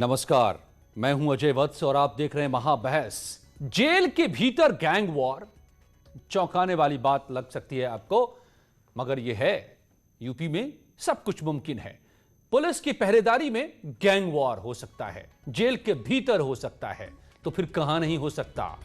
नमस्कार, मैं हूं अजय वत्स और आप देख रहे हैं महाबहस। जेल के भीतर गैंग वॉर, चौंकाने वाली बात लग सकती है आपको, मगर यह है यूपी में सब कुछ मुमकिन है। पुलिस की पहरेदारी में गैंग वॉर हो सकता है, जेल के भीतर हो सकता है, तो फिर कहां नहीं हो सकता?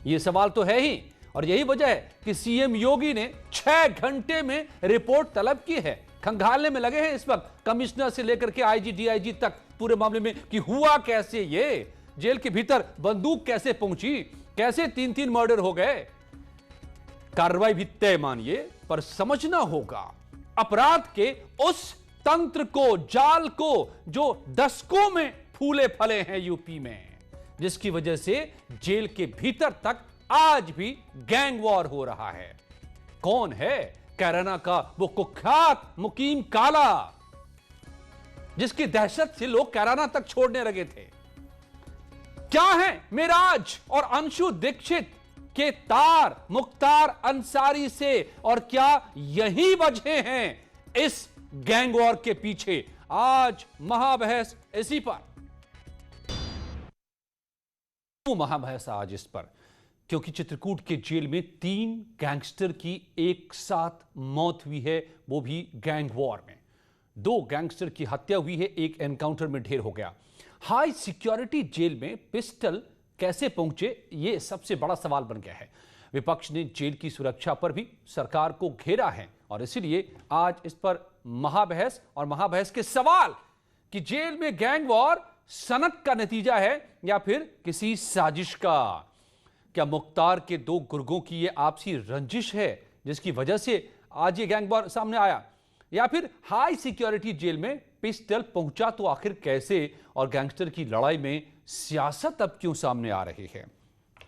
यह सवाल तो है ही, और यही वजह है कि सीएम योगी ने 6 घंटे में रिपोर्ट तलब की है। खंगालने में लगे हैं इस वक्त कमिश्नर से लेकर के आईजी डीआईजी तक पूरे मामले में कि हुआ कैसे, ये जेल के भीतर बंदूक कैसे पहुंची, कैसे 3-3 मर्डर हो गए। कार्रवाई भी तय मानिए, पर समझना होगा अपराध के उस तंत्र को, जाल को, जो दशकों में फूले फले हैं यूपी में, जिसकी वजह से जेल के भीतर तक आज भी गैंग वॉर हो रहा है। कौन है? कैराना का वो कुख्यात मुकीम काला, जिसकी दहशत से लोग कैराना तक छोड़ने लगे थे। क्या है मेराज और अंशु दीक्षित के तार मुख्तार अंसारी से, और क्या यही वजह हैं इस गैंग वॉर के पीछे? आज महाबहस इसी पर। महाबहस आज इस पर क्योंकि चित्रकूट के जेल में 3 गैंगस्टर की एक साथ मौत हुई है, वो भी गैंग वॉर में। 2 गैंगस्टर की हत्या हुई है, एक एनकाउंटर में ढेर हो गया। हाई सिक्योरिटी जेल में पिस्टल कैसे पहुंचे, ये सबसे बड़ा सवाल बन गया है। विपक्ष ने जेल की सुरक्षा पर भी सरकार को घेरा है, और इसीलिए आज इस पर महाबहस, और महाबहस के सवाल कि जेल में गैंग वॉर सनक का नतीजा है या फिर किसी साजिश का। क्या मुख्तार के 2 गुर्गों की ये आपसी रंजिश है जिसकी वजह से आज ये गैंग वॉर सामने आया, या फिर हाई सिक्योरिटी जेल में पिस्टल पहुंचा तो आखिर कैसे, और गैंगस्टर की लड़ाई में सियासत अब क्यों सामने आ रही है?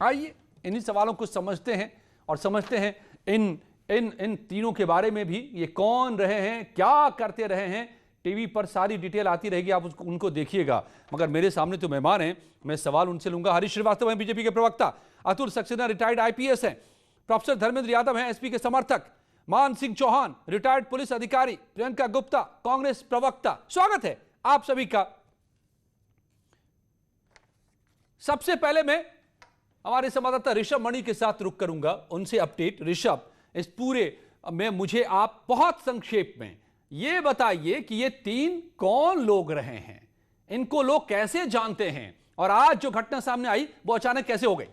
आइए इन्हीं सवालों को समझते हैं, और समझते हैं इन इन इन तीनों के बारे में भी। ये कौन रहे हैं, क्या करते रहे हैं, टीवी पर सारी डिटेल आती रहेगी, आप उनको देखिएगा। मगर मेरे सामने तो मेहमान हैं, मैं सवाल उनसे लूंगा। हरीश श्रीवास्तव हैं, बीजेपी के प्रवक्ता। अतुल सक्सेना रिटायर्ड आईपीएस हैं। प्रोफेसर धर्मेंद्र यादव हैं, एसपी के समर्थक। मान सिंह चौहान रिटायर्ड पुलिस अधिकारी। प्रियंका गुप्ता कांग्रेस प्रवक्ता। स्वागत है आप सभी का। सबसे पहले मैं हमारे संवाददाता ऋषभ मणि के साथ रुक करूंगा, उनसे अपडेट। ऋषभ, इस पूरे में मुझे आप बहुत संक्षेप में ये बताइए कि ये 3 कौन लोग रहे हैं, इनको लोग कैसे जानते हैं, और आज जो घटना सामने आई वो अचानक कैसे हो गई?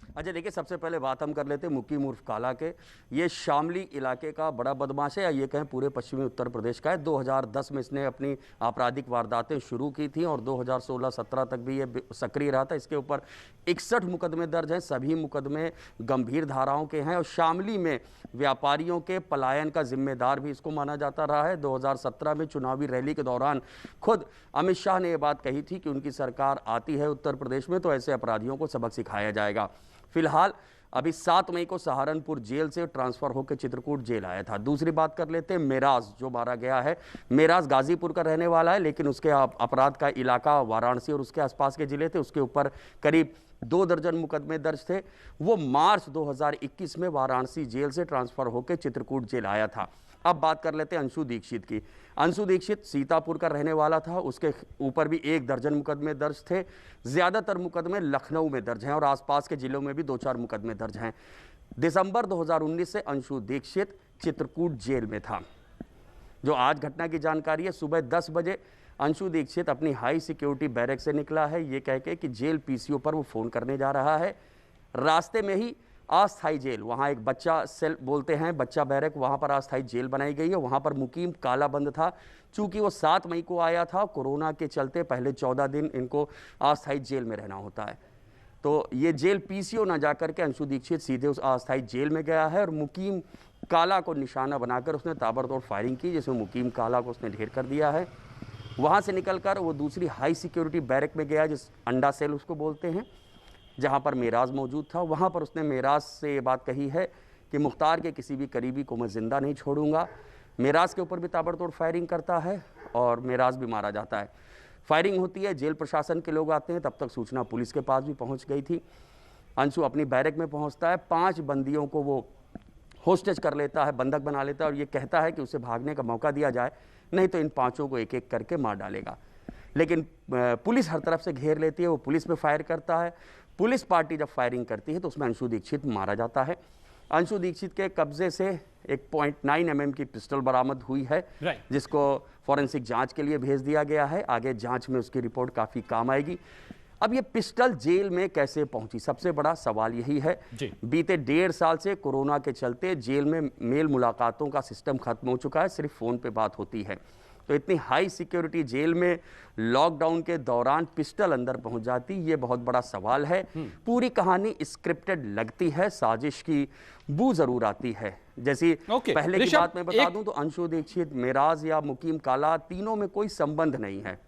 अच्छा, देखिए, सबसे पहले बात हम कर लेते हैं मुकीम उर्फ काला के। ये शामली इलाके का बड़ा बदमाश है, या ये कहें पूरे पश्चिमी उत्तर प्रदेश का है। 2010 में इसने अपनी आपराधिक वारदातें शुरू की थी, और 2016-17 तक भी ये सक्रिय रहा था। इसके ऊपर 61 मुकदमे दर्ज हैं, सभी मुकदमे गंभीर धाराओं के हैं, और शामली में व्यापारियों के पलायन का जिम्मेदार भी इसको माना जाता रहा है। 2017 में चुनावी रैली के दौरान खुद अमित शाह ने यह बात कही थी कि उनकी सरकार आती है उत्तर प्रदेश में तो ऐसे अपराधियों को सबक सिखाया जाएगा। फिलहाल अभी 7 मई को सहारनपुर जेल से ट्रांसफर होकर चित्रकूट जेल आया था। दूसरी बात कर लेते हैं मेराज, जो मारा गया है। मेराज गाजीपुर का रहने वाला है, लेकिन उसके अपराध का इलाका वाराणसी और उसके आसपास के जिले थे। उसके ऊपर करीब 2 दर्जन मुकदमे दर्ज थे। वो मार्च 2021 में वाराणसी जेल से ट्रांसफर होकर चित्रकूट जेल आया था। अब बात कर लेते हैं अंशु दीक्षित की। अंशु दीक्षित सीतापुर का रहने वाला था, उसके ऊपर भी 1 दर्जन मुकदमे दर्ज थे। ज़्यादातर मुकदमे लखनऊ में दर्ज हैं, और आसपास के जिलों में भी 2-4 मुकदमे दर्ज हैं। दिसंबर 2019 से अंशु दीक्षित चित्रकूट जेल में था। जो आज घटना की जानकारी है, सुबह 10 बजे अंशु दीक्षित अपनी हाई सिक्योरिटी बैरक से निकला है, ये कह के कि जेल पीसीओ पर वो फ़ोन करने जा रहा है। रास्ते में ही अस्थाई जेल, वहाँ एक बच्चा सेल बोलते हैं, बच्चा बैरक, वहाँ पर अस्थाई जेल बनाई गई है। वहाँ पर मुकीम काला बंद था। चूंकि वो 7 मई को आया था, कोरोना के चलते पहले 14 दिन इनको अस्थाई जेल में रहना होता है। तो ये जेल पीसीओ ना जाकर के अंशु दीक्षित सीधे उस अस्थाई जेल में गया है, और मुकीम काला को निशाना बनाकर उसने ताबड़तोड़ फायरिंग की, जिसमें मुकीम काला को उसने ढेर कर दिया है। वहाँ से निकलकर वो दूसरी हाई सिक्योरिटी बैरक में गया, जिस अंडा सेल उसको बोलते हैं, जहाँ पर मेराज मौजूद था। वहाँ पर उसने मेराज से ये बात कही है कि मुख्तार के किसी भी करीबी को मैं ज़िंदा नहीं छोड़ूंगा। मेराज के ऊपर भी ताबड़तोड़ फायरिंग करता है, और मेराज भी मारा जाता है। फायरिंग होती है, जेल प्रशासन के लोग आते हैं, तब तक सूचना पुलिस के पास भी पहुँच गई थी। अंशु अपनी बैरक में पहुँचता है, 5 बंदियों को वो होस्टेज कर लेता है, बंधक बना लेता है और ये कहता है कि उसे भागने का मौका दिया जाए, नहीं तो इन 5 को एक एक करके मार डालेगा। लेकिन पुलिस हर तरफ से घेर लेती है, वो पुलिस पे फायर करता है। पुलिस पार्टी जब फायरिंग करती है तो उसमें अंशु दीक्षित मारा जाता है। अंशु दीक्षित के कब्जे से एक .9 mm की पिस्टल बरामद हुई है, जिसको फॉरेंसिक जांच के लिए भेज दिया गया है। आगे जांच में उसकी रिपोर्ट काफ़ी काम आएगी। अब ये पिस्टल जेल में कैसे पहुंची, सबसे बड़ा सवाल यही है। बीते 1.5 साल से कोरोना के चलते जेल में मेल मुलाकातों का सिस्टम खत्म हो चुका है, सिर्फ फ़ोन पे बात होती है। तो इतनी हाई सिक्योरिटी जेल में लॉकडाउन के दौरान पिस्टल अंदर पहुंच जाती, ये बहुत बड़ा सवाल है। पूरी कहानी स्क्रिप्टेड लगती है, साजिश की बू जरूर आती है। जैसी पहले की बात मैं बता दूं तो अंशु दीक्षित, मेराज या मुकीम काला, तीनों में कोई संबंध नहीं है।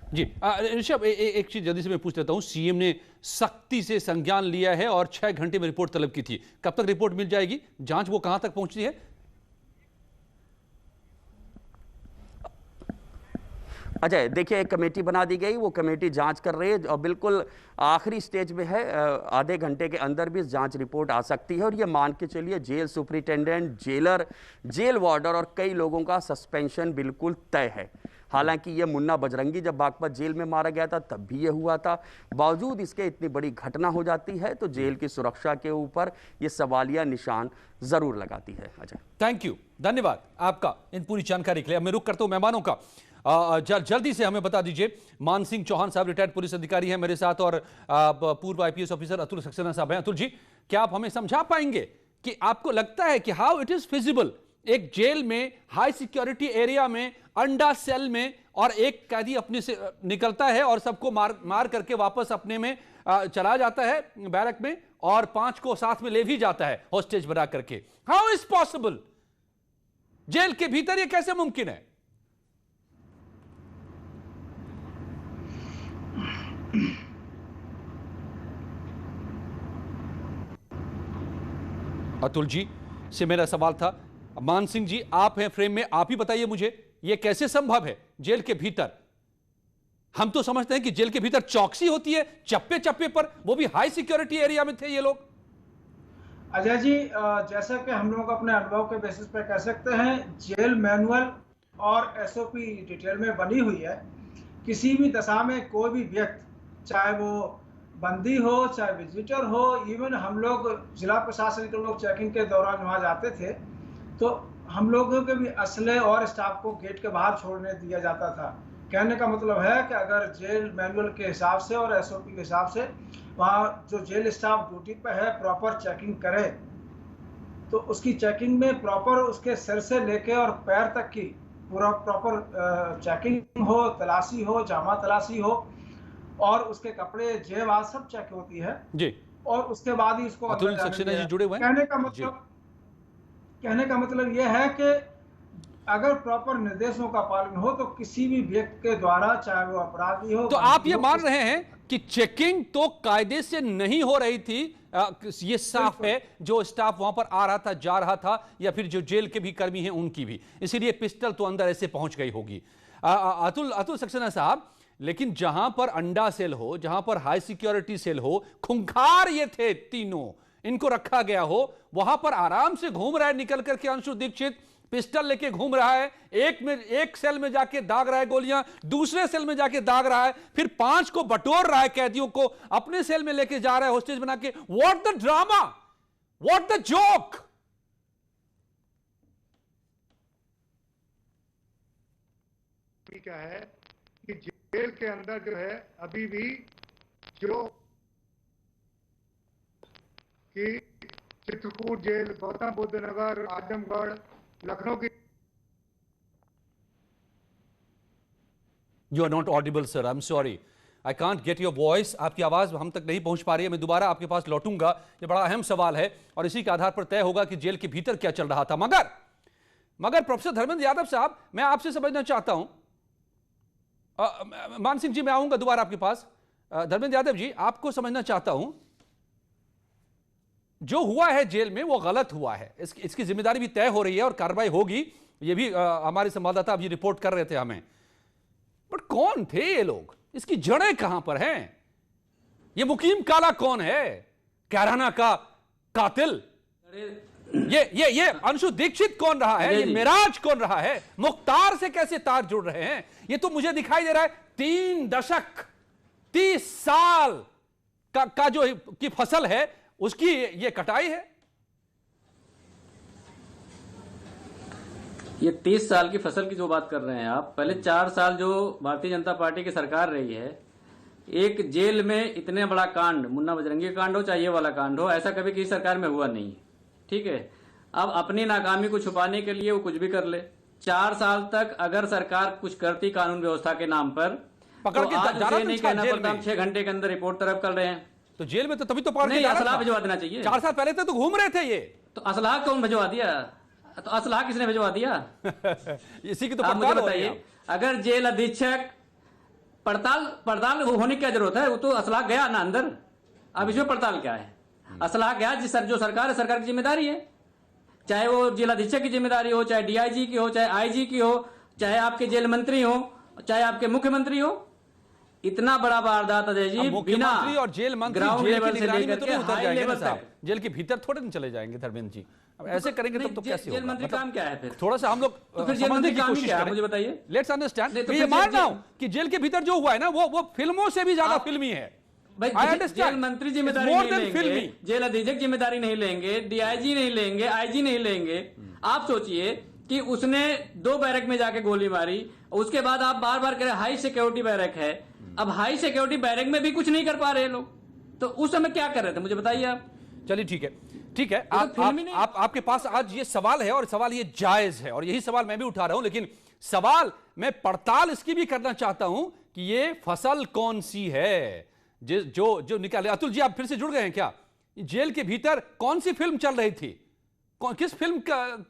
जी ऋषभ, एक चीज जल्दी से मैं पूछ लेता हूं। सीएम ने सख्ती से संज्ञान लिया है और 6 घंटे में रिपोर्ट तलब की थी। कब तक रिपोर्ट मिल जाएगी? जांच वो कहां तक पहुंचती है? अजय, देखिए, एक कमेटी बना दी गई, वो कमेटी जांच कर रही है और बिल्कुल आखिरी स्टेज में है। आधे घंटे के अंदर भी जांच रिपोर्ट आ सकती है और ये मान के चलिए jail superintendent, jailer, jail warder और कई लोगों का सस्पेंशन बिल्कुल तय है। हालांकि ये मुन्ना बजरंगी जब बागपत जेल में मारा गया था तब भी ये हुआ था। बावजूद इसके इतनी बड़ी घटना हो जाती है तो जेल की सुरक्षा के ऊपर ये सवालिया निशान जरूर लगाती है। अजय, थैंक यू, धन्यवाद आपका इन पूरी जानकारी के लिए। अब मैं रुक करता हूं मेहमानों का। जल्दी से हमें बता दीजिए, मान सिंह चौहान साहब रिटायर्ड पुलिस अधिकारी हैं मेरे साथ, और पूर्व आईपीएस ऑफिसर अतुल सक्सेना साहब हैं। अतुल जी, क्या आप हमें समझा पाएंगे कि आपको लगता है कि हाउ इट इज फिजिबल एक जेल में, हाई सिक्योरिटी एरिया में, अंडा सेल में, और एक कैदी अपने से निकलता है और सबको मार करके वापस अपने में चला जाता है बैरक में, और 5 को साथ में ले भी जाता है होस्टेज बना करके? How is possible? जेल के भीतर ये कैसे मुमकिन है? अतुल जी से मेरा सवाल था। मान सिंह जी, आप हैं फ्रेम में, आप ही बताइए मुझे, यह कैसे संभव है जेल के भीतर? हम तो समझते हैं कि जेल के भीतर चौकसी होती है चप्पे चप्पे पर, वो भी हाई सिक्योरिटी एरिया में थे ये लोग। अजय जी, जैसा कि हम लोग अपने अनुभव के बेसिस पे कह सकते हैं, जेल मैनुअल और एसओपी डिटेल में बनी हुई है। किसी भी दशा में कोई भी व्यक्ति, चाहे वो बंदी हो, चाहे विजिटर हो, इवन हम लोग जिला प्रशासन के लोग चेकिंग के दौरान वहाँ जाते थे तो हम लोगों के भी असले और स्टाफ को गेट के बाहर छोड़ने दिया जाता था। कहने का मतलब है कि अगर जेल मैनुअल के हिसाब से और एसओपी के हिसाब से वहाँ जो जेल स्टाफ ड्यूटी पे है प्रॉपर चेकिंग करे, तो उसकी चेकिंग में प्रॉपर उसके सिर से लेके और पैर तक की पूरा प्रॉपर चेकिंग हो, तलाशी हो, जामा तलाशी हो, और उसके कपड़े, जेब आज सब चेक होती है जी, और उसके बाद ही इसको अतुल सक्सेना जी जुड़े हुए हैं। कहने का मतलब यह है कि अगर प्रॉपर निर्देशों का पालन हो तो किसी भी व्यक्ति के द्वारा, चाहे वो अपराधी हो। तो आप ये मान रहे हैं कि चेकिंग तो कायदे से नहीं हो रही थी, ये साफ है, जो स्टाफ वहां पर आ रहा था, जा रहा था, या फिर जो जेल के भी कर्मी हैं उनकी भी, इसीलिए पिस्टल तो अंदर ऐसे पहुंच गई होगी। अतुल सक्सेना साहब, लेकिन जहां पर अंडा सेल हो, जहां पर हाई सिक्योरिटी सेल हो, खुंखार ये थे तीनों, इनको रखा गया हो, वहां पर आराम से घूम रहा है निकल करके अंशु दीक्षित, पिस्टल लेके घूम रहा है, एक सेल में जाके दाग रहा है गोलियां, दूसरे सेल में जाके दाग रहा है, फिर 5 को बटोर रहा है कैदियों को, अपने सेल में लेके जा रहा है होस्टेज बना के। What the drama, what the joke? क्या है कि जेल के अंदर जो है अभी भी जो कि चित्रकूट जेल, गौतम बुद्ध नगर, आजमगढ़, लखनऊ की। You are not audible, sir. I'm sorry. I can't get your voice. आपकी आवाज हम तक नहीं पहुंच पा रही है। मैं दोबारा आपके पास लौटूंगा। ये बड़ा अहम सवाल है और इसी के आधार पर तय होगा कि जेल के भीतर क्या चल रहा था। मगर प्रोफेसर धर्मेंद्र यादव साहब, मैं आपसे समझना चाहता हूं। मान सिंह जी, मैं आऊंगा दोबारा आपके पास। धर्मेंद्र यादव जी, आपको समझना चाहता हूं, जो हुआ है जेल में वो गलत हुआ है, इसकी जिम्मेदारी भी तय हो रही है और कार्रवाई होगी। ये भी हमारे संवाददाता अभी रिपोर्ट कर रहे थे हमें। बट कौन थे ये लोग? इसकी जड़ें कहां पर हैं? ये मुकीम काला कौन है? कैराना का कातिल? ये अंशु दीक्षित कौन रहा है, ये मिराज कौन रहा है, मुख्तार से कैसे तार जुड़ रहे हैं, ये तो मुझे दिखाई दे रहा है 3 दशक 30 साल का जो की फसल है उसकी ये कटाई है। ये 30 साल की फसल की जो बात कर रहे हैं आप, पहले 4 साल जो भारतीय जनता पार्टी की सरकार रही है, एक जेल में इतने बड़ा कांड, मुन्ना बजरंगी कांड हो चाहे ये वाला कांड हो, ऐसा कभी किसी सरकार में हुआ नहीं। ठीक है, अब अपनी नाकामी को छुपाने के लिए वो कुछ भी कर ले। 4 साल तक अगर सरकार कुछ करती कानून व्यवस्था के नाम पर, पकड़ तो के आज जा रहा उसे नहीं कहना जेल पड़ता हम में। 6 घंटे के अंदर रिपोर्ट तरफ कर रहे हैं। तो जेल में तो तभी तो पकड़ के नहीं, जा रहा असलाह था। भिजवा देना चाहिए। 4 साल पहले तो घूम रहे थे ये। तो असलाह कौन भिजवा दिया? तो असलाह किसने भिजवा दिया? इसी की तो आप मुझे पड़ताल हो रही है। बताइए, अगर जेल अधीक्षक पड़ताल होने की क्या जरूरत है? वो तो असलाह गया ना अंदर, अब इसमें पड़ताल क्या है? असलाह गया जो सरकार है, सरकार की जिम्मेदारी है, चाहे वो जेल अधीक्षक की जिम्मेदारी हो, चाहे डीआईजी की हो, चाहे आईजी की हो, चाहे आपके जेल मंत्री हो, चाहे आपके मुख्यमंत्री हो। इतना बड़ा वारदात अजय जी, बिना मुख्यमंत्री और जेल मंत्री ग्राउंड जेल की लेवल से निगरानी में लेकर तो के नहीं उतर हाई जाएंगे ना लेवल साहब, तक। जेल के भीतर थोड़े नहीं चले जाएंगे धर्मेंद्र जी। अब ऐसे करेंगे तब तो कैसे जेल होगा? मंत्री काम क्या है फिर? थोड़ा सा हम लोग तो फिर जेल समझने मंत्री की काम कोशिश क्या है, करें। मुझे बताइए। Let's understand. नहीं, तो ये फिर मान रहा जेल- हूं कि जेल के भीतर जो हुआ है ना वो फिल्मों से भी ज्यादा फिल्मी है। भाई I understand. जेल मंत्री जिम्मेदारी It's more नहीं than लेंगे, filmy. जेल अधीक्षक जिम्मेदारी नहीं लेंगे, डीआईजी नहीं लेंगे, आईजी नहीं लेंगे। आप सोचिए कि उसने 2 बैरक में जाके गोली मारी, उसके बाद आप बार बार कह रहे हाई सिक्योरिटी बैरक है। अब हाई सिक्योरिटी बैरक में भी कुछ नहीं कर पा रहे लोग, तो उस समय क्या कर रहे थे, मुझे बताइए आप। चलिए ठीक है, ठीक है। तो फिल्मी नहीं- आपके पास आज ये सवाल है और सवाल ये जायज है और यही सवाल मैं भी उठा रहा हूं, लेकिन सवाल मैं पड़ताल इसकी भी करना चाहता हूं कि ये फसल कौन सी है जो निकाले। अतुल जी, आप फिर से जुड़ गए हैं क्या? जेल के भीतर कौन सी फिल्म चल रही थी? किस फिल्म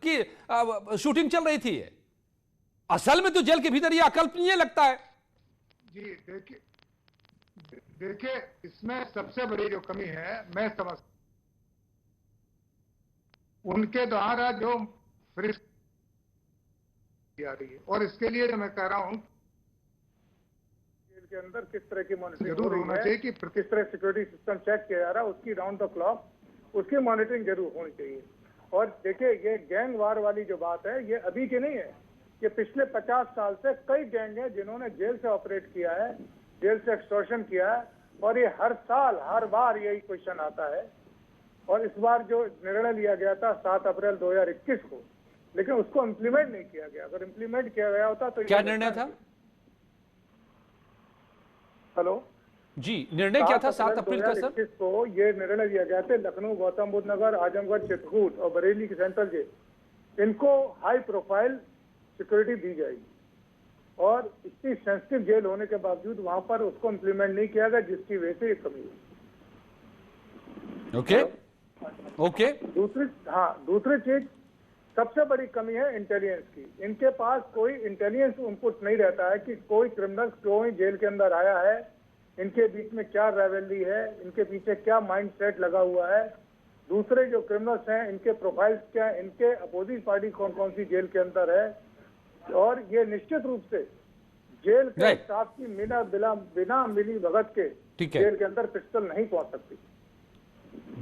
की शूटिंग चल रही थी? असल में तो जेल के भीतर ये अकल्पनीय लगता है। जी देखिए इसमें सबसे बड़ी जो कमी है, मैं समझ उनके द्वारा जो फ्रिज की जा रही है, और इसके लिए जो मैं कह रहा हूं जेल के अंदर किस तरह की मॉनिटरिंग जरूर होना चाहिए कि किस तरह सिक्योरिटी सिस्टम चेक किया जा रहा है, उसकी राउंड द क्लॉक उसकी मॉनिटरिंग जरूर होनी चाहिए। और देखिए ये गैंग वार वाली जो बात है, ये अभी की नहीं है, ये पिछले 50 साल से कई गैंग है जिन्होंने जेल से ऑपरेट किया है, जेल से एक्सटॉर्शन किया है, और ये हर साल हर बार यही क्वेश्चन आता है। और इस बार जो निर्णय लिया गया था 7 अप्रैल 2021 को, लेकिन उसको इम्प्लीमेंट नहीं किया गया। अगर इम्प्लीमेंट किया गया होता तो क्या निर्णय था? हेलो जी, निर्णय क्या था 7 अप्रैल का सर? 2021 को ये निर्णय लिया गया था, लखनऊ, गौतम बुद्ध नगर, आजमगढ़, चित्रकूट और बरेली की सेंट्रल जेल, इनको हाई प्रोफाइल सिक्योरिटी दी जाएगी। और इतनी सेंसिटिव जेल होने के बावजूद वहां पर उसको इम्प्लीमेंट नहीं किया गया, जिसकी वजह से ये कमी हुई। Okay okay. दूसरी चीज सबसे बड़ी कमी है इंटेलिजेंस की। इनके पास कोई इंटेलिजेंस इनपुट नहीं रहता है कि कोई क्रिमिनल क्यों जेल के अंदर आया है, इनके बीच में क्या राइवलरी है, इनके पीछे क्या माइंडसेट लगा हुआ है, दूसरे जो क्रिमिनल्स हैं इनके प्रोफाइल्स क्या है, इनके अपोजिट पार्टी कौन कौन सी जेल के अंदर है। और ये निश्चित रूप से जेल के स्टाफ की बिना मिली भगत के जेल के अंदर पिस्टल नहीं पहुंच सकती।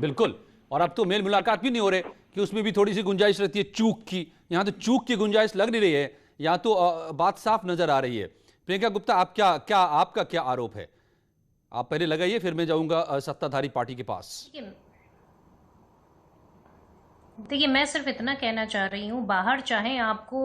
बिल्कुल। और अब तो मेल मुलाकात भी नहीं हो रहे कि उसमें भी थोड़ी सी गुंजाइश रहती है चूक की। यहां तो चूक की गुंजाइश लग नहीं रही है, यहां तो बात साफ नजर आ रही है। प्रियंका गुप्ता, आप आपका क्या आरोप है? आप पहले लगाइए, फिर मैं जाऊंगा सत्ताधारी पार्टी के पास। देखिए, मैं सिर्फ इतना कहना चाह रही हूँ, बाहर चाहे आपको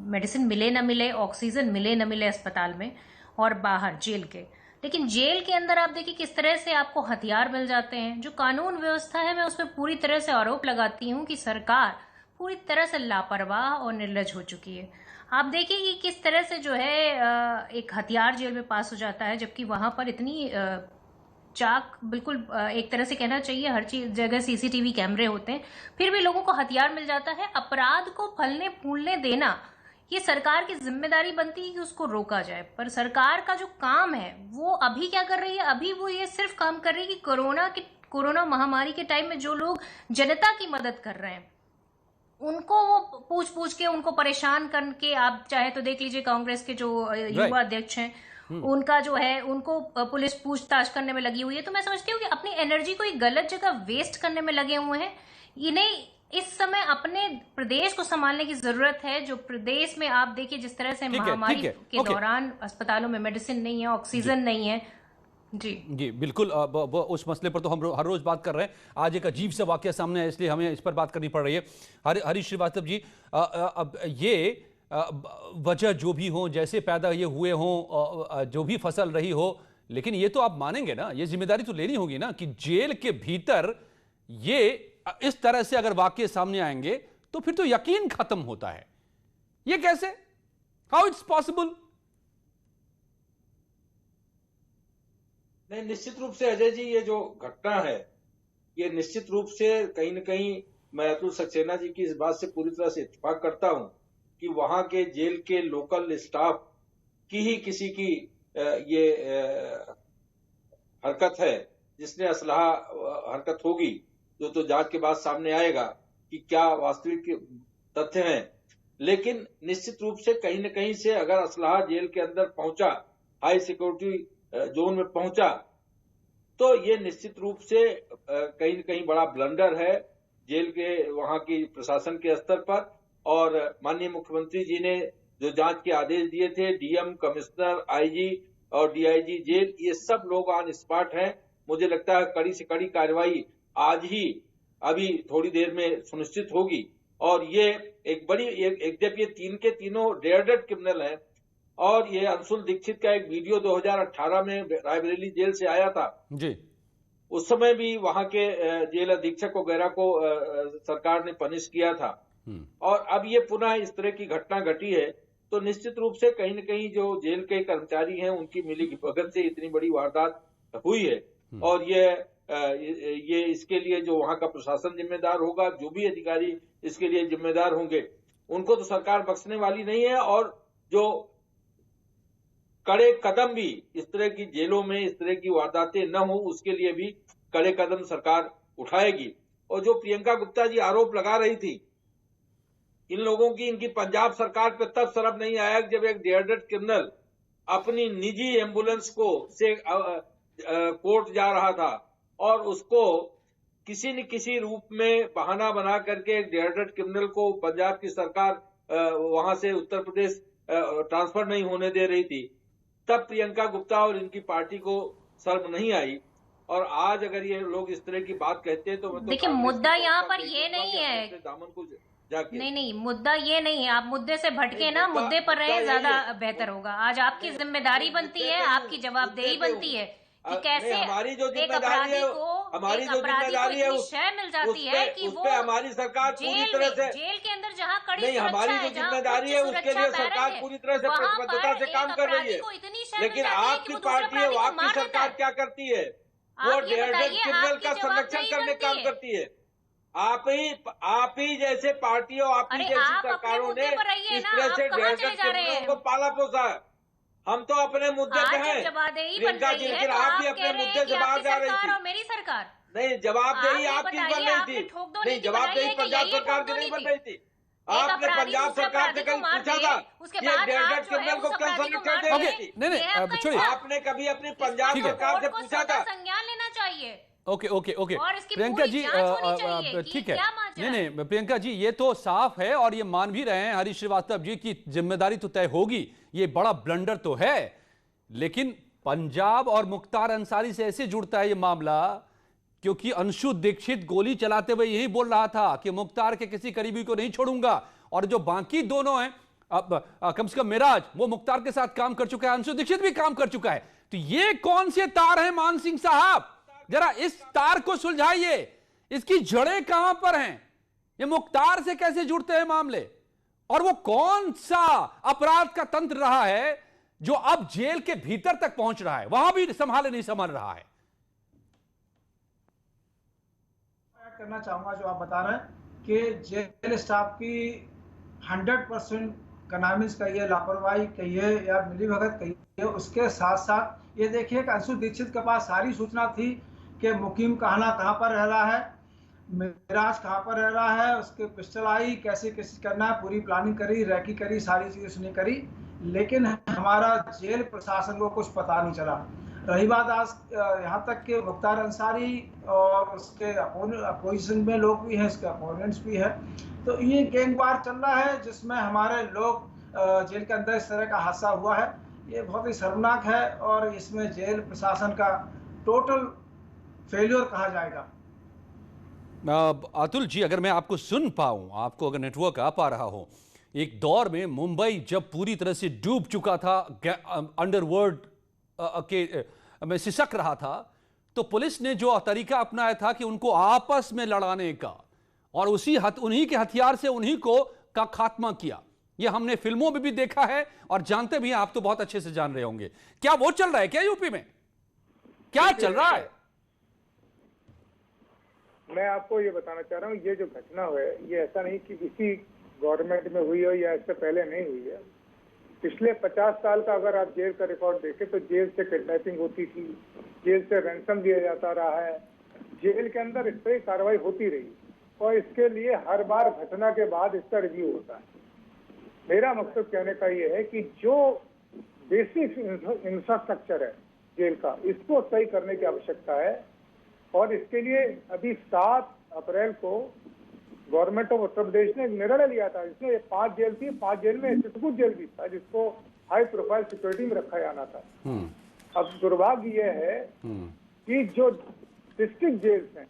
मेडिसिन मिले ना मिले, ऑक्सीजन मिले ना मिले अस्पताल में और बाहर जेल के, लेकिन जेल के अंदर आप देखिए किस तरह से आपको हथियार मिल जाते हैं। जो कानून व्यवस्था है, मैं उस पर पूरी तरह से आरोप लगाती हूँ कि सरकार पूरी तरह से लापरवाह और निर्लज हो चुकी है। आप देखिए कि किस तरह से जो है एक हथियार जेल में पास हो जाता है, जबकि वहां पर इतनी चाक, बिल्कुल एक तरह से कहना चाहिए हर चीज जगह सीसीटीवी कैमरे होते हैं, फिर भी लोगों को हथियार मिल जाता है। अपराध को फलने फूलने देना ये सरकार की जिम्मेदारी बनती है कि उसको रोका जाए, पर सरकार का जो काम है वो अभी क्या कर रही है? अभी वो ये सिर्फ काम कर रही है कि कोरोना महामारी के टाइम में जो लोग जनता की मदद कर रहे हैं उनको वो पूछ पूछ के उनको परेशान करके, आप चाहे तो देख लीजिए कांग्रेस के जो युवा अध्यक्ष हैं उनका जो है उनको पुलिस पूछताछ करने में लगी हुई है। तो मैं समझती हूँ कि अपनी एनर्जी को एक गलत जगह वेस्ट करने में लगे हुए हैं। इन्हें इस समय अपने प्रदेश को संभालने की जरूरत है। जो प्रदेश में आप देखिए जिस तरह से महामारी के दौरान अस्पतालों में मेडिसिन नहीं है, ऑक्सीजन नहीं है। जी बिल्कुल। उस मसले पर तो हम हर रोज बात कर रहे हैं। आज एक अजीब सा वाकया सामने है, इसलिए हमें इस पर बात करनी पड़ रही है। हरीश श्रीवास्तव जी, अब ये वजह जो भी हो, जैसे पैदा ये हुए हों, जो भी फसल रही हो, लेकिन ये तो आप मानेंगे ना, ये जिम्मेदारी तो लेनी होगी ना कि जेल के भीतर ये इस तरह से अगर वाकये सामने आएंगे तो फिर तो यकीन खत्म होता है। ये कैसे, हाउ इट्स पॉसिबल? नहीं, निश्चित रूप से अजय जी, ये जो घटना है ये निश्चित रूप से कहीं न कहीं मैं अतुल सक्सेना जी की इस बात से पूरी तरह से इत्तेफाक करता हूं कि वहां के जेल के लोकल स्टाफ की ही किसी की ये हरकत है जिसने असलाहा हरकत होगी, जो तो जांच के बाद सामने आएगा कि क्या वास्तविक तथ्य हैं। लेकिन निश्चित रूप से कहीं न कहीं से अगर असलाहा जेल के अंदर पहुंचा, हाई सिक्योरिटी जोन में पहुंचा, तो ये निश्चित रूप से कहीं न कहीं बड़ा ब्लंडर है जेल के वहां की प्रशासन के स्तर पर। और माननीय मुख्यमंत्री जी ने जो जांच के आदेश दिए थे, डीएम, कमिश्नर, आईजी और डीआईजी जेल, ये सब लोग ऑन स्पॉट हैं। मुझे लगता है कड़ी से कड़ी कार्रवाई आज ही अभी थोड़ी देर में सुनिश्चित होगी। और ये एक बड़ी जब ये तीन के तीनों डेयरडेड क्रिमिनल हैं, और ये अंशुल दीक्षित का एक वीडियो 2018 में रायबरेली जेल से आया था जी, उस समय भी वहां के जेल अधीक्षक वगैरह को सरकार ने पनिश किया था। और अब ये पुनः इस तरह की घटना घटी है, तो निश्चित रूप से कहीं न कहीं जो जेल के कर्मचारी हैं उनकी मिलीभगत से इतनी बड़ी वारदात हुई है। और ये इसके लिए जो वहां का प्रशासन जिम्मेदार होगा, जो भी अधिकारी इसके लिए जिम्मेदार होंगे, उनको तो सरकार बख्शने वाली नहीं है। और जो कड़े कदम भी इस तरह की जेलों में इस तरह की वारदातें न हो, उसके लिए भी कड़े कदम सरकार उठाएगी। और जो प्रियंका गुप्ता जी आरोप लगा रही थी इन लोगों की, इनकी पंजाब सरकार पे तब शर्म नहीं आया जब एक डेयरडेड क्रिमिनल अपनी निजी एम्बुलेंस को से कोर्ट जा रहा था और उसको किसी न किसी रूप में बहाना बना करके एक डेयरडेड क्रिमिनल को पंजाब की सरकार वहां से उत्तर प्रदेश ट्रांसफर नहीं होने दे रही थी। तब प्रियंका गुप्ता और इनकी पार्टी को शर्म नहीं आई। और आज अगर ये लोग इस तरह की बात कहते हैं तो देखिए, मुद्दा यहाँ पर ये नहीं है, दामन को जाके नहीं, मुद्दा ये नहीं है। आप मुद्दे से भटके ना, मुद्दे पर रहे, ज्यादा बेहतर होगा। आज आपकी जिम्मेदारी बनती है, आपकी जवाबदेही बनती है कि कैसे हमारी जो एक अपराधी को शय मिल जाती है कि वो हमारी सरकार पूरी तरह से जेल के अंदर जहाँ कड़ी नहीं, हमारी जो जिम्मेदारी है उसके लिए सरकार पूरी तरह से प्रतिबद्धता से काम कर रही है। लेकिन आपकी पार्टी है, आपकी सरकार क्या करती है? वो डेयरडेड क्रिमिनल का संरक्षण करने काम करती है। आप ही जैसे पार्टियों, आपकी जैसी सरकारों ने इस तरह से डेयरडेड क्रिमिनलों को पाला पोसा है। हम तो अपने मुद्दे पे हैं प्रियंका जी, लेकिन आप भी अपने मुद्दे से बाहर जा रही थी। मेरी सरकार नहीं, जवाबदेही आपकी बन रही थी। नहीं, जवाबदेही पंजाब सरकार की नहीं बन रही थी। आपने पंजाब सरकार से कभी पूछा था कि डेयरडेड क्रिमिनल को क्यों संरक्षण दे रही थी? नहीं, छोड़िए, आपने कभी अपनी पंजाब सरकार से पूछा था? संज्ञान लेना चाहिए। ओके प्रियंका जी, ठीक है। नहीं, प्रियंका जी, ये तो साफ है और ये मान भी रहे हैं हरीश श्रीवास्तव जी की जिम्मेदारी तो तय होगी। ये बड़ा ब्लंडर तो है, लेकिन पंजाब और मुख्तार अंसारी से ऐसे जुड़ता है ये मामला क्योंकि अंशु दीक्षित गोली चलाते हुए यही बोल रहा था कि मुख्तार के किसी करीबी को नहीं छोड़ूंगा। और जो बाकी दोनों हैं, अब कम से कम मिराज, वो मुख्तार के साथ काम कर चुका है, अंशु दीक्षित भी काम कर चुका है। तो ये कौन से तार हैं मान सिंह साहब? जरा इस तार को सुलझाइए, इसकी जड़ें कहां पर हैं? ये मुख्तार से कैसे जुड़ते हैं मामले? और वो कौन सा अपराध का तंत्र रहा है जो अब जेल के भीतर तक पहुंच रहा है, वहां भी संभाले नहीं संभाल रहा है? करना चाहूंगा जो आप बता रहे हैं कि जेल स्टाफ की 100% कनामिस कहिए, लापरवाही कहिए या मिलीभगत कहिए, उसके साथ साथ ये देखिए कि अंशु दीक्षित के पास सारी सूचना थी कि मुकीम कहाँ पर रह रहा है, मिराज कहाँ पर रह रहा है, उसके पिस्टल आई, कैसे करना है, पूरी प्लानिंग करी, रैकी करी, सारी चीजें उसने करी। लेकिन हमारा जेल प्रशासन को कुछ पता नहीं चला। रही बात आज यहाँ तक कि मुख्तार अंसारी और उसके अपोजिशन में लोग भी हैं, इसके अपोनेंट्स भी हैं, तो ये गैंगवार चल रहा है जिसमें हमारे लोग जेल के अंदर इस तरह का हादसा हुआ है। ये बहुत ही शर्मनाक है और इसमें जेल प्रशासन का टोटल फेल्योर कहा जाएगा। अतुल जी, अगर मैं आपको सुन पाऊं, आपको अगर नेटवर्क आ पा रहा हो, एक दौर में मुंबई जब पूरी तरह से डूब चुका था, अंडरवर्ल्ड में सिसक रहा था, तो पुलिस ने जो तरीका अपनाया था कि उनको आपस में लड़ाने का और उन्हीं के हथियार से उन्हीं को का खात्मा किया। ये हमने फिल्मों में भी देखा है और जानते भी हैं, आप तो बहुत अच्छे से जान रहे होंगे। क्या वो चल रहा है क्या यूपी में? क्या चल रहा है? मैं आपको ये बताना चाह रहा हूँ, ये जो घटना है ये ऐसा नहीं कि इसी गवर्नमेंट में हुई हो या इससे पहले नहीं हुई है। पिछले 50 साल का अगर आप जेल का रिकॉर्ड देखें तो जेल से किडनैपिंग होती थी, जेल से रैंसम दिया जाता रहा है, जेल के अंदर इस तरह कार्रवाई होती रही और इसके लिए हर बार घटना के बाद इसका रिव्यू होता है। मेरा मकसद कहने का ये है कि जो बेसिक इंफ्रास्ट्रक्चर है जेल का, इसको सही करने की आवश्यकता है और इसके लिए अभी 7 अप्रैल को गवर्नमेंट ऑफ उत्तर प्रदेश ने एक निर्णय लिया था। इसमें 5 जेल थी, 5 जेल में चित्रकूट जेल भी था जिसको हाई प्रोफाइल सिक्योरिटी में रखा जाना था। अब दुर्भाग्य यह है कि जो डिस्ट्रिक्ट जेल्स हैं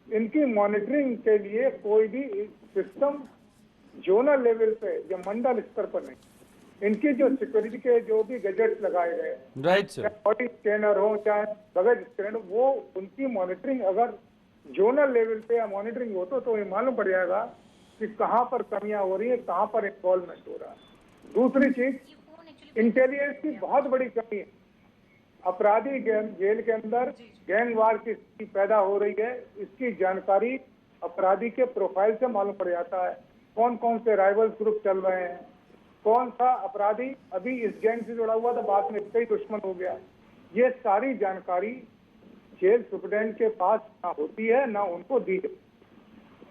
इनकी मॉनिटरिंग के लिए कोई भी सिस्टम जोनल लेवल पे या मंडल स्तर पर नहीं। इनकी जो सिक्योरिटी के जो भी गैजेट्स लगाए गए, राइट सर, बॉडी स्कैनर हो चाहे बगैर स्कैनर, वो उनकी मॉनिटरिंग अगर जोनल लेवल पे या मॉनिटरिंग हो तो ये मालूम पड़ जाएगा कि कहाँ पर कमियां हो रही है, कहाँ पर इन्वॉल्वमेंट हो रहा है। दूसरी चीज, इंटेलिजेंस की बहुत बड़ी कमी है। अपराधी जेल के अंदर गैंगवार की स्थिति पैदा हो रही है, इसकी जानकारी अपराधी के प्रोफाइल से मालूम पड़ जाता है। कौन कौन से राइवल ग्रुप चल रहे हैं, कौन सा अपराधी अभी इस गैंग से जुड़ा हुआ था, बाद में इसका ही दुश्मन हो गया। ये सारी जानकारी जेल सुप्रीडेंट के पास ना होती है ना उनको दी जाती,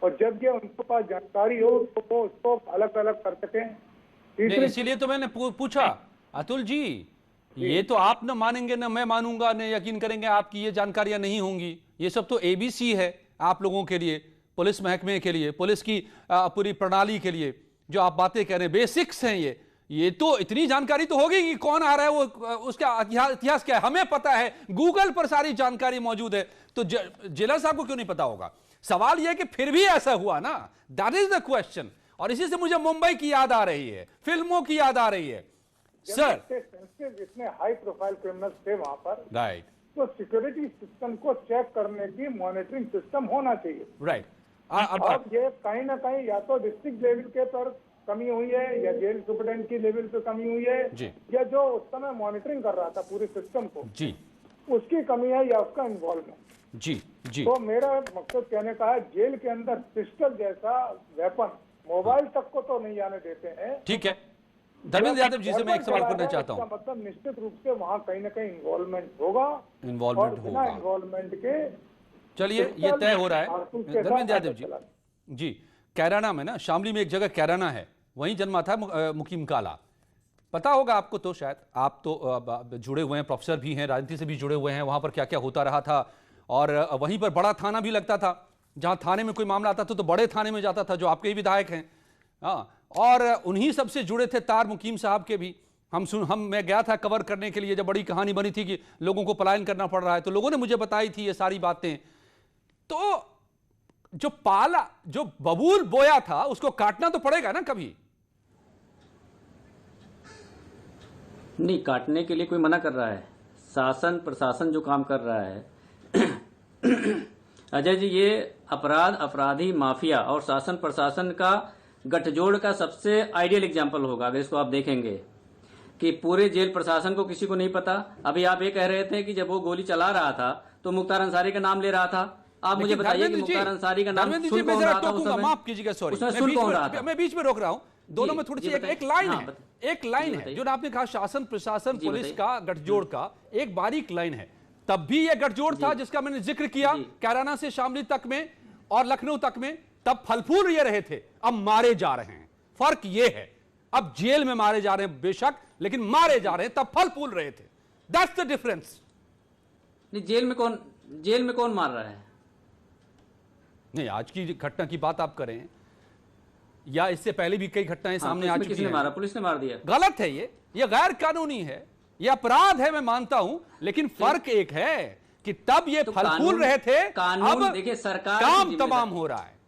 और जब ये उनके पास जानकारी हो तो वो उसको अलग अलग कर सकें। इसीलिए तो मैंने पूछा अतुल जी, ये तो आप न मानेंगे न मैं मानूंगा, न यकीन करेंगे आपकी ये जानकारियां नहीं होंगी। ये सब तो एबीसी है आप लोगों के लिए, पुलिस महकमे के लिए, पुलिस की पूरी प्रणाली के लिए। जो आप बातें कह रहे हैं बेसिक्स हैं, ये तो इतनी जानकारी तो होगी कि कौन आ रहा है, वो उसका इतिहास क्या है हमें पता है, गूगल पर सारी जानकारी मौजूद है। तो जेलर साहब को क्यों नहीं पता होगा? सवाल यह कि फिर भी ऐसा हुआ ना, दैट इज द क्वेश्चन। और इसी से मुझे मुंबई की याद आ रही है, फिल्मों की याद आ रही है। सर, जितने हाई प्रोफाइल क्रिमिनल्स थे वहां पर, राइट, तो सिक्योरिटी सिस्टम को चेक करने की मॉनिटरिंग सिस्टम होना चाहिए। राइट। अब ये कहीं ना कहीं या तो डिस्ट्रिक्ट लेवल के पर कमी हुई है या जेल सुप्रीडेंट की लेवल पे कमी हुई है, या जो उस समय मॉनिटरिंग कर रहा था पूरे सिस्टम को जी, उसकी कमी है या उसका इन्वॉल्वमेंट। जी जी। तो मेरा मकसद कहने का है, जेल के अंदर पिस्टल जैसा वेपन मोबाइल तक को तो नहीं आने देते हैं। ठीक है, धर्मेंद्र यादव जी से मैं एक सवाल करना चाहता हूँ। मतलब निश्चित रूप से वहाँ कहीं ना कहीं इन्वॉल्वमेंट होगा, इन्वॉल्वमेंट होगा, इन्वॉल्वमेंट के चलिए ये तय हो रहा है। धर्मेंद्र यादव जी, कैराना में ना, शामली में एक जगह कैराना है, वहीं जन्मा था मुकीम काला। पता होगा आपको, तो शायद आप तो जुड़े हुए हैं, प्रोफेसर भी हैं, राजनीति से भी जुड़े हुए हैं, वहां पर क्या क्या होता रहा था। और वहीं पर बड़ा थाना भी लगता था, जहां थाने में कोई मामला आता था तो बड़े थाने में जाता था, जो आपके ही विधायक हैं। और उन्हीं सबसे जुड़े थे तार मुकीम साहब के भी। मैं गया था कवर करने के लिए, जब बड़ी कहानी बनी थी कि लोगों को पलायन करना पड़ रहा है, तो लोगों ने मुझे बताई थी ये सारी बातें। तो जो बबूल बोया था उसको काटना तो पड़ेगा ना कभी। नहीं, काटने के लिए कोई मना कर रहा है, शासन प्रशासन जो काम कर रहा है। अजय जी, ये अपराधी माफिया और शासन प्रशासन का गठजोड़ का सबसे आइडियल एग्जाम्पल होगा। अगर इसको आप देखेंगे कि पूरे जेल प्रशासन को किसी को नहीं पता। अभी आप ये कह रहे थे कि जब वो गोली चला रहा था तो मुख्तार अंसारी का नाम ले रहा था। आप मुझे बताइए कि मुख्तार अंसारी का नाम सुन कौन रहा था उस समय? माफ कीजिएगा, सॉरी, उसमें सुन कौन रहा था? मैं बीच में रोक रहा हूं, दोनों में थोड़ी सी एक लाइन है जो आपने कहा, शासन प्रशासन पुलिस का गठजोड़ का एक बारीक लाइन है। तब भी यह गठजोड़ था जिसका मैंने जिक्र किया, कैराना से शामली तक में और लखनऊ तक में। तब फल फूल ये रहे थे, अब मारे जा रहे हैं। फर्क ये है, अब जेल में मारे जा रहे हैं बेशक, लेकिन मारे जा रहे हैं, तब फल फूल रहे थे। That's the difference. नहीं, जेल में कौन मार रहा है? नहीं, आज की घटना की बात आप करें या इससे पहले भी कई घटनाएं सामने आ चुकी किसने हैं। मारा? पुलिस ने मार दिया। गलत है ये गैर कानूनी है, ये अपराध है, मैं मानता हूं, लेकिन फर्क एक है कि तब ये फल फूल रहे थे, कानून अब देखिए, सरकार काम तमाम हो रहा है।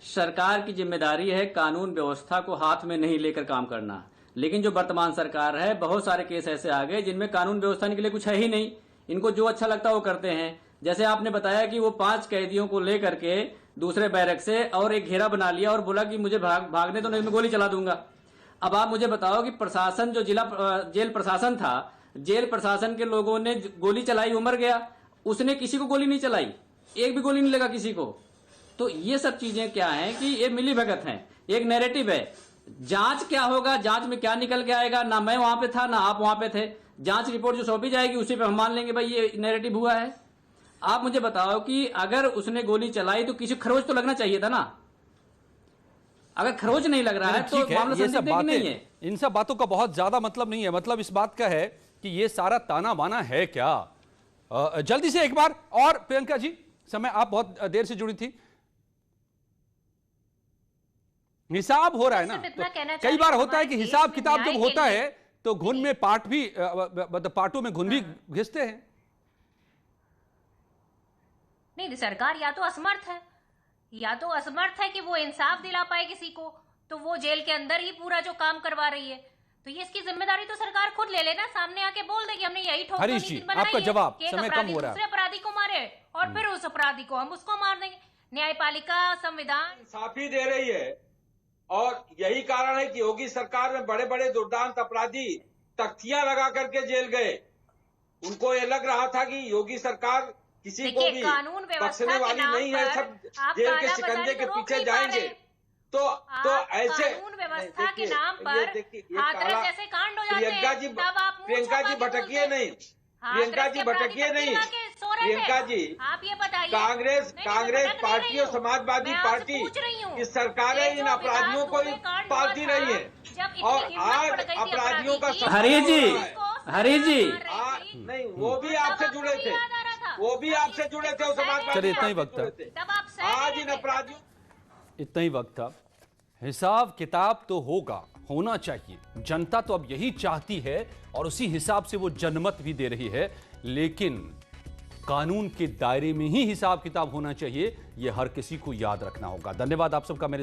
सरकार की जिम्मेदारी है कानून व्यवस्था को हाथ में नहीं लेकर काम करना, लेकिन जो वर्तमान सरकार है, बहुत सारे केस ऐसे आ गए जिनमें कानून व्यवस्था के लिए कुछ है ही नहीं। इनको जो अच्छा लगता है वो करते हैं। जैसे आपने बताया कि वो 5 कैदियों को लेकर के दूसरे बैरक से और एक घेरा बना लिया और बोला कि मुझे भागने तो नहीं, मैं गोली चला दूंगा। अब आप मुझे बताओ कि प्रशासन, जो जेल प्रशासन था, जेल प्रशासन के लोगों ने गोली चलाई, वो मर गया, उसने किसी को गोली नहीं चलाई, एक भी गोली नहीं लगा किसी को। तो ये सब चीजें क्या हैं कि ये मिली भगत हैं, एक नैरेटिव है। जांच क्या होगा, जांच में क्या निकल के आएगा, ना मैं वहां पे था ना आप वहां पे थे। जांच रिपोर्ट जो सौंपी जाएगी उसी पे हम मान लेंगे भाई ये नैरेटिव हुआ है। आप मुझे बताओ कि अगर उसने गोली चलाई तो किसी खरोच तो लगना चाहिए था ना। अगर खरोच नहीं लग रहा है तो मामला संदिग्ध है कि नहीं है। इन सब बातों का बहुत ज्यादा मतलब नहीं है। मतलब इस बात का है कि ये सारा ताना बाना है क्या। जल्दी से एक बार और प्रियंका जी, समय आप बहुत देर से जुड़ी थी, हिसाब हो रहा है ना, तो कई बार होता है कि हिसाब किताब जब होता है तो घुन में पाट भी, मतलब पाटों में घुन भी घिसते हैं। नहीं, सरकार या तो असमर्थ है कि वो इंसाफ दिला पाए किसी को, तो वो जेल के अंदर ही पूरा जो काम करवा रही है। तो ये इसकी जिम्मेदारी तो सरकार खुद ले लेना, सामने आके बोल दे कि हमने यही ठोक हरीश जी, आपका जवाब, समय कम हो रहा है। दूसरे अपराधी को मारे और फिर उस अपराधी को हम उसको मार देंगे। न्यायपालिका, संविधान इंसाफी दे रही है, और यही कारण है कि योगी सरकार में बड़े बड़े दुर्दांत अपराधी तख्तियां लगा करके जेल गए। उनको ये लग रहा था कि योगी सरकार किसी को भी बख्शने वाली नहीं है, सब जेल के शिकंजे के पीछे जाएंगे। तो ऐसे कानून व्यवस्था के नाम पर हाथरस जैसे कांड हो जाते हैं। प्रियंका जी भटकिए नहीं, प्रियंका जी भटकिए नहीं, प्रियंका जी, आप ये बताइए, कांग्रेस पार्टी और समाजवादी पार्टी की सरकारें इन अपराधियों को पालती रही है, और आज अपराधियों का हरीश जी नहीं, वो भी आपसे जुड़े थे, वो समाजवादी। चलिए, इतना ही वक्त था आज इन अपराधियों, इतना ही वक्त था। हिसाब किताब तो होना चाहिए। जनता तो अब यही चाहती है और उसी हिसाब से वो जनमत भी दे रही है, लेकिन कानून के दायरे में ही हिसाब किताब होना चाहिए, यह हर किसी को याद रखना होगा। धन्यवाद आप सबका मेरे